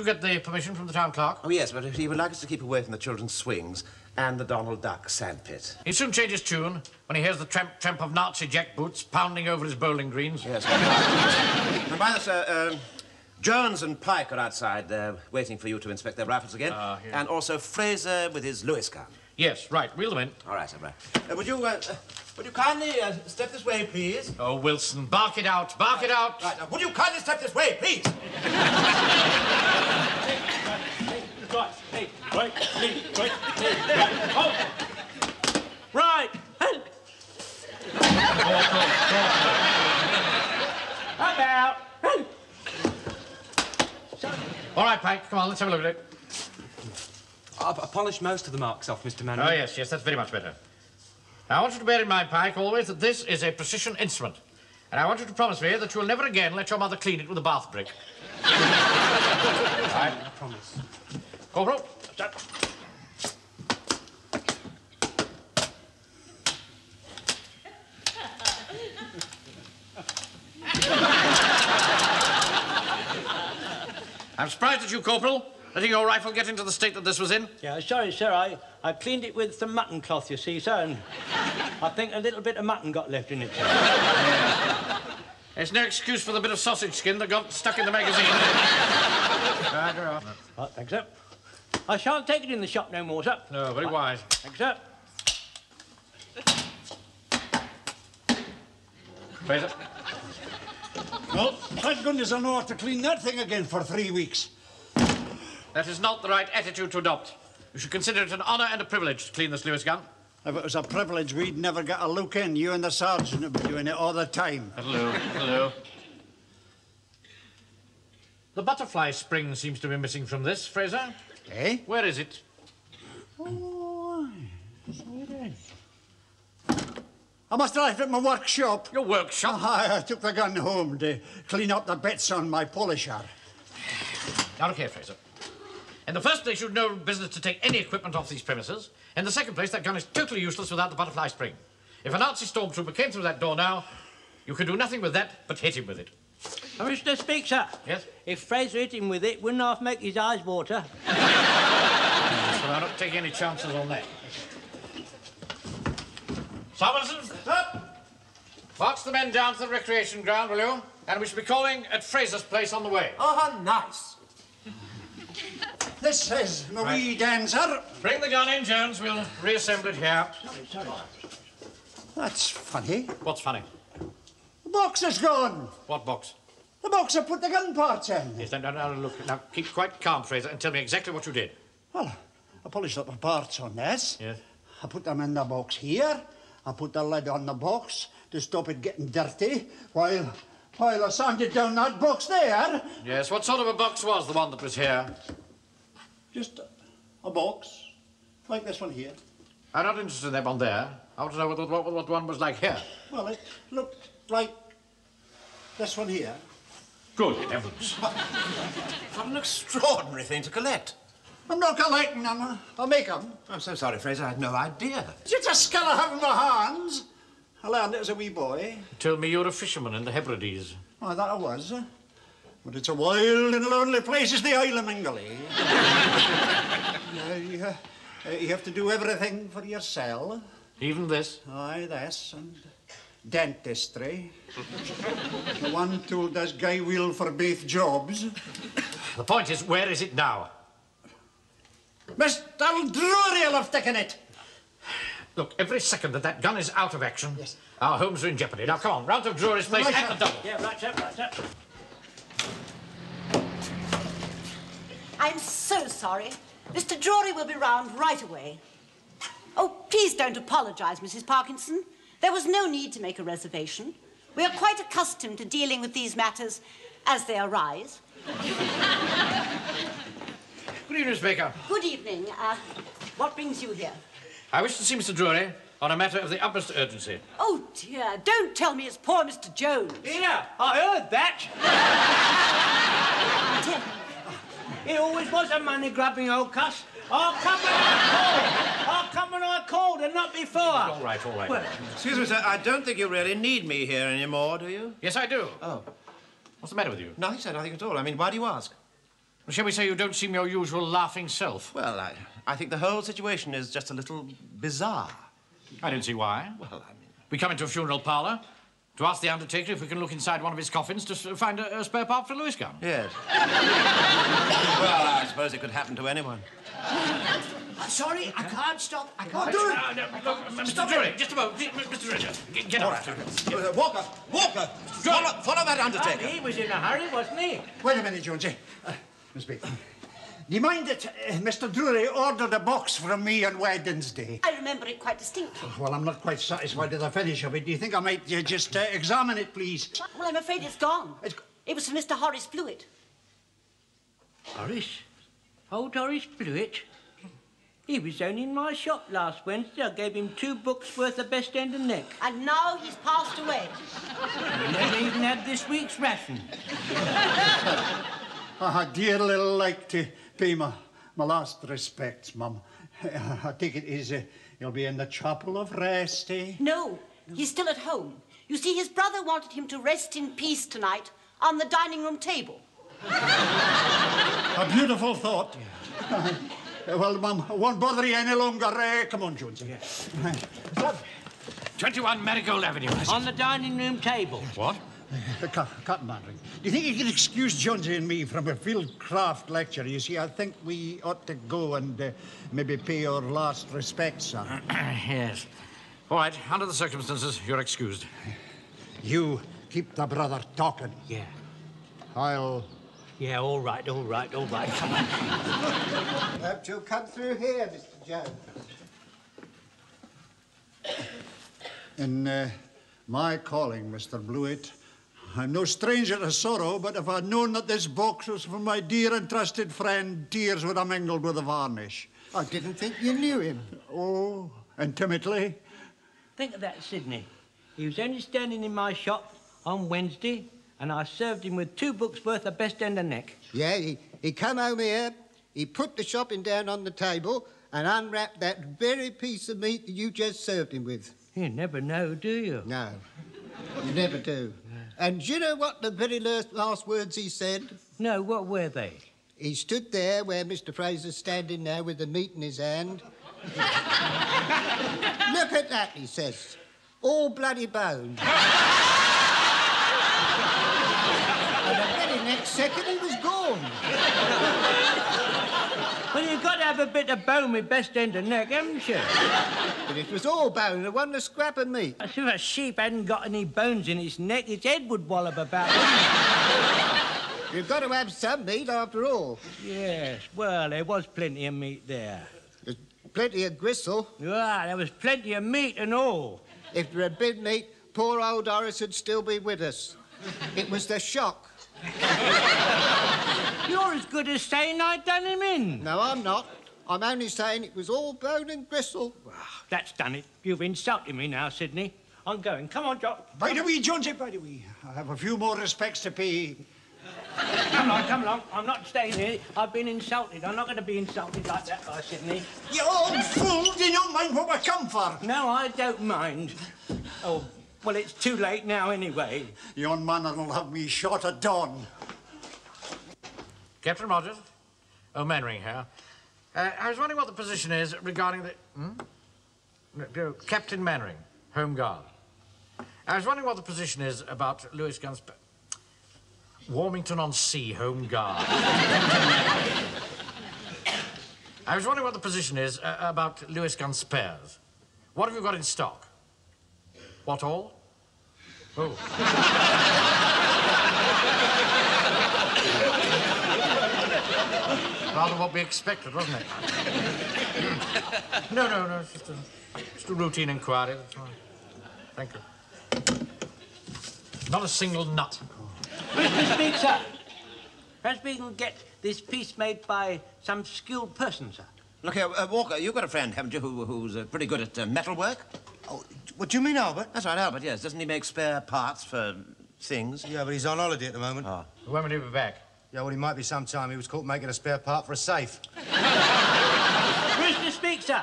You get the permission from the town clerk? Oh, yes, but he would like us to keep away from the children's swings and the Donald Duck sandpit. He'll soon change his tune when he hears the tramp of Nazi jackboots pounding over his bowling greens. Yes. And by the sir, Jones and Pike are outside. They're waiting for you to inspect their rifles again. Yeah. And also Fraser with his Lewis gun. Yes, right. Wheel them in. All right, sir, right. Would you kindly step this way, please? Oh, Wilson, bark it out. Bark it out. Right, now, would you kindly step this way, please? Right. About. All right, Pike, come on, let's have a look at it. I polished most of the marks off, Mr. Manning. Oh, yes, that's very much better. Now, I want you to bear in mind, Pike, always that this is a precision instrument. And I want you to promise me that you'll never again let your mother clean it with a bath brick. Right. I promise. Corporal. I'm surprised at you, Corporal, letting your rifle get into the state that this was in. Yeah, sorry, sir. I cleaned it with some mutton cloth, you see, sir, and I think a little bit of mutton got left in it, sir. Yeah. There's no excuse for the bit of sausage skin that got stuck in the magazine. Right, thanks, sir. I shan't take it in the shop no more, sir. No, very wise. Thanks, sir. Fraser. Well, thank goodness I know how to clean that thing again for 3 weeks. That is not the right attitude to adopt. You should consider it an honour and a privilege to clean this Lewis gun. If it was a privilege, we'd never get a look in. You and the sergeant would be doing it all the time. Hello. The butterfly spring seems to be missing from this, Fraser. Eh? Where is it? Oh, so it is. I must have left it in my workshop. Your workshop? I took the gun home to clean up the bits on my polisher. Now, look here, Fraser. In the first place, you've no business to take any equipment off these premises. In the second place, that gun is totally useless without the butterfly spring. If a Nazi stormtrooper came through that door now, you could do nothing with that but hit him with it. I wish to speak, sir. Yes? If Fraser hit him with it, wouldn't half make his eyes water. Yes, well, I'm not taking any chances on that. Summerson, march the men down to the recreation ground, will you? And we shall be calling at Fraser's place on the way. Oh, how nice. This is my wee dancer. Bring the gun in, Jones. We'll reassemble it here. Sorry. That's funny. What's funny? The box is gone. What box? The box I put the gun parts in. Yes, now, look. Now, keep quite calm, Fraser, and tell me exactly what you did. Well, I polished up the parts on this. Yes. I put them in the box here. I put the lid on the box to stop it getting dirty while I sanded down that box there. Yes, what sort of a box was the one that was here? Just a box, like this one here. I'm not interested in that one there. I want to know what one was like here. Well, it looked like this one here. Good heavens. What an extraordinary thing to collect. I'm not collecting them. I'll make them. I'm so sorry, Fraser. I had no idea. It's a skill I have in my hands. I learned it as a wee boy. You told me you're a fisherman in the Hebrides. Oh, that I was. But it's a wild and lonely place, is the Isle of Mingley. You have to do everything for yourself. Even this? Aye, this, and dentistry. The one tool does guy wheel for both jobs. The point is, where is it now? Mr. Drury will have taken it. Look, every second that gun is out of action, yes, our homes are in jeopardy. Now, come on, round to Drury's place Right, at the double. Yeah, right, sir, right, sir. I'm so sorry. Mr. Drury will be round right away. Oh, please don't apologise, Mrs. Parkinson. There was no need to make a reservation. We are quite accustomed to dealing with these matters as they arise. Good evening, Miss Baker. Good evening. What brings you here? I wish to see Mr. Drury on a matter of the utmost urgency. Oh, dear, don't tell me it's poor Mr. Jones. Yeah, I heard that. He always was a money-grabbing old cuss. I'll come when I called and not before. All right. Well, excuse me, sir. I don't think you really need me here anymore, do you? Yes, I do. Oh. What's the matter with you? Nothing, sir. Nothing at all. I mean, why do you ask? Shall we say you don't seem your usual laughing self? Well, I think the whole situation is just a little bizarre. I don't see why. Well, I mean... We come into a funeral parlour to ask the undertaker if we can look inside one of his coffins to find a spare part for a Lewis gun. Yes. Well, I suppose it could happen to anyone. Sorry, I can't stop. I can't. Mr. Drury, just a moment. Mr. Drury, get out. Walker! Follow that undertaker. He was in a hurry, wasn't he? Wait a minute, Jonesy. Miss Baker. Do you mind that Mr. Drury ordered a box from me on Wednesday? I remember it quite distinctly. Well, I'm not quite satisfied with the finish of it. Do you think I might just examine it, please? Well, I'm afraid it's gone. It was for Mr. Horace Blewett. Horace? Old Horace Blewett? He was only in my shop last Wednesday. I gave him 2 books worth of Best End and Neck. And now he's passed away. He never even had this week's ration. I'd dear little like to pay my last respects, Mum. I take it he'll be in the chapel of rest, eh? No, he's still at home. You see, his brother wanted him to rest in peace tonight on the dining room table. A beautiful thought. Well, Mum, I won't bother you any longer. Come on, Jonesy. Yeah. 21 Marigold Avenue. On the dining room table. What? Captain Mannering, do you think you can excuse Jonesy and me from a fieldcraft lecture? You see, I think we ought to go and maybe pay our last respects, sir. Yes. All right, under the circumstances, you're excused. You keep the brother talking. Yeah. Yeah, all right. Come on. Perhaps you'll come through here, Mr. Jones. In my calling, Mr. Blewett, I'm no stranger to sorrow, but if I'd known that this box was for my dear and trusted friend, tears would have mingled with the varnish. I didn't think you knew him. Oh, intimately? Think of that, Sidney. He was only standing in my shop on Wednesday, and I served him with 2 books worth of Best End and Neck. Yeah, he come home here, he put the shopping down on the table and unwrapped that very piece of meat that you just served him with. You never know, do you? No, you never do. And do you know what the very last words he said? No, what were they? He stood there where Mr. Fraser's standing now with the meat in his hand. Look at that, he says. All bloody bones. And the very next second he was gone. Well, you've got to have a bit of bone with Best End and Neck, haven't you? But it was all bone, there wasn't a scrap of meat. As if a sheep hadn't got any bones in its neck, its head would wallop about. You've got to have some meat after all. Yes, well, there was plenty of meat there. There's plenty of gristle. Yeah, there was plenty of meat and all. If there had been meat, poor old Horace would still be with us. It was the shock. You're as good as saying I'd done him in. No, I'm not. I'm only saying it was all bone and gristle. That's done it. You've insulted me now, Sidney. I'm going. Come on, Jock. By the way, Jonesy, by the way, I have a few more respects to pay. Come along. I'm not staying here. I've been insulted. I'm not going to be insulted like that by Sidney. You old fool! Do you not mind what we come for? No, I don't mind. Oh, well, it's too late now anyway. Yon man will have me shot at dawn. Captain Rogers? Oh, Mannering here. I was wondering what the position is regarding the... No, Captain Mannering, Home Guard. I was wondering what the position is about Lewis Gun Spares. Warmington-on-Sea, Home Guard. I was wondering what the position is about Lewis Gun Spares. What have you got in stock? What all? Oh. Rather what we expected, wasn't it? No, it's just a routine inquiry, that's all. Thank you. Not a single nut. Mr. Speaker, perhaps we can get this piece made by some skilled person, sir. Look here, Walker, you've got a friend, haven't you, who's pretty good at metalwork? Oh, what do you mean, Albert? That's right, Albert, yes. Doesn't he make spare parts for things? Yeah, but he's on holiday at the moment. Oh. When will he be back? Yeah, well, he might be sometime. He was caught making a spare part for a safe. Mr. Speaker,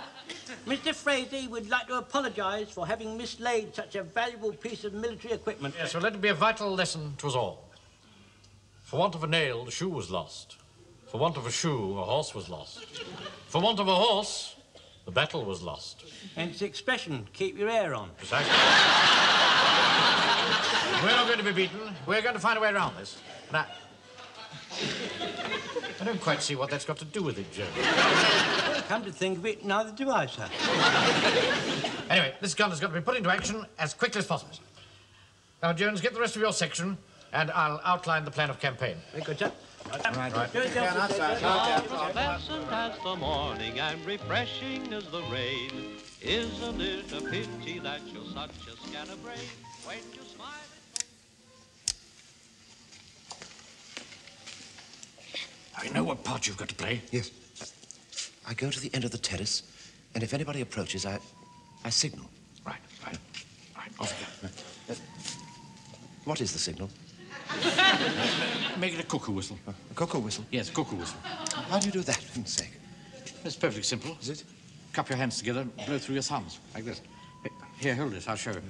Mr. Fraser would like to apologise for having mislaid such a valuable piece of military equipment. Yes, well, let it be a vital lesson, 'twas all. For want of a nail, the shoe was lost. For want of a shoe, a horse was lost. For want of a horse, the battle was lost. Hence the expression, keep your hair on. Precisely. We're not going to be beaten. We're going to find a way around this. Now, I don't quite see what that's got to do with it, Jones. Come to think of it, neither do I, sir. Anyway, this gun has got to be put into action as quickly as possible. Now, Jones, get the rest of your section, and I'll outline the plan of campaign. Very good, sir. Right. Pleasant as the morning and refreshing as the rain. Isn't it a pity that you're such a scatterbrain when you smile? I know what part you've got to play. Yes. I go to the end of the terrace, and if anybody approaches, I signal. Right. Off you go. What is the signal? Make it a cuckoo whistle. A cuckoo whistle? Yes, a cuckoo whistle. How do you do that, for goodness sake? It's perfectly simple. Is it? Cup your hands together, blow through your thumbs, like this. Here, hold this, I'll show you.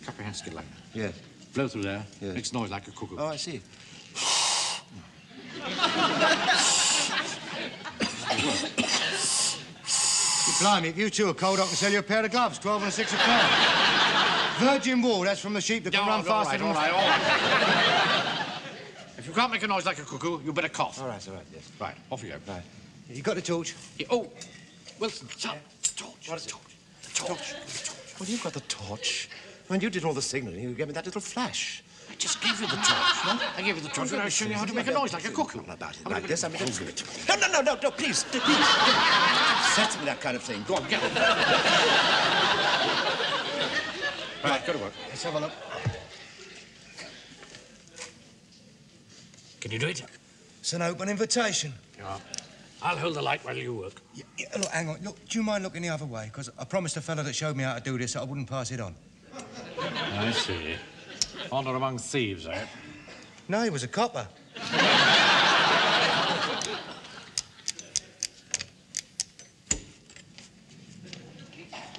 Cup your hands together like that. Yeah. Blow through there, Yes. makes noise like a cuckoo. Oh, I see. Blimey, if you two are cold, I can sell you a pair of gloves, 12 and 6 a pair. Virgin wool, that's from the sheep that can run faster than... all right. If you can't make a noise like a cuckoo, you better cough. All right, yes. Right, off you go. Right. You got the torch? Yeah, oh, Wilson, son, the torch. What is it? The torch. Well, you've got the torch. When you did all the signaling, you gave me that little flash. I just gave you the torch. No? I gave you the torch when I was showing you how to make a noise like a cuckoo. Not about it like this. I mean, no, please. Upsets me, that kind of thing. Go on, get it. Right, go to work. Let's have a look. Can you do it? It's an open invitation. Yeah. I'll hold the light while you work. Yeah, look, hang on. Look, do you mind looking the other way? Because I promised the fella that showed me how to do this that I wouldn't pass it on. I see. Honour among thieves, eh? No, he was a copper.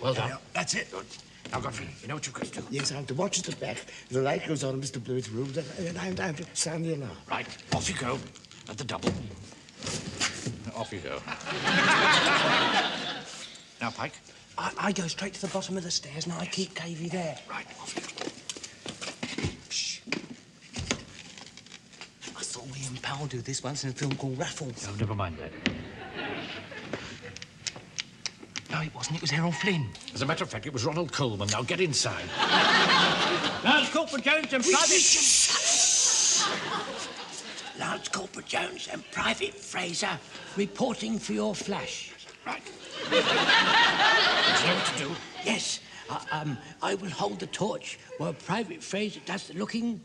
Well done. That's it. Good. Now, Godfrey, you know what you've got to do? Yes, I have to watch at the back. The light goes on in Mr. Blewett's room, and I have to sound the alarm. Right, off you go. At the double. Off you go. Now, Pike. I go straight to the bottom of the stairs, and I keep Cavey there. Right, off you go. Shh. I saw William Powell do this once in a film called Raffles. Oh, never mind that. No, it wasn't. It was Errol Flynn. As a matter of fact, it was Ronald Coleman. Now, get inside. Lance Corporal Jones and Private... Lance Corporal Jones and Private Fraser reporting for your flash. Right. Do you know what to do? Yes. I will hold the torch while Private Fraser does the looking,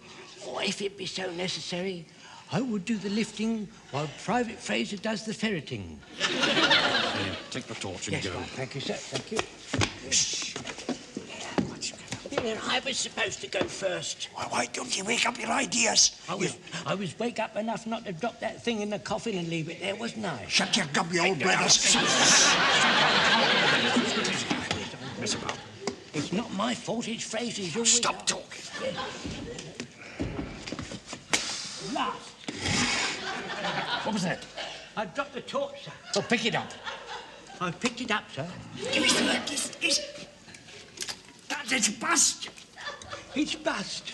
or if it be so necessary, I will do the lifting while Private Fraser does the ferreting. Here, take the torch and Yes, go. right. Thank you, sir. Thank you. Shh. Yeah, I was supposed to go first. Well, why don't you wake up your ideas? I was wake up enough not to drop that thing in the coffin and leave it there, wasn't I? Shut your gub, you old brothers. Mess about. It's not my fault, it's Fraser's. Always Stop talking. Yeah. Last. What was that? I dropped the torch, sir. Oh, pick it up. I picked it up, sir. It's bust. It's bust.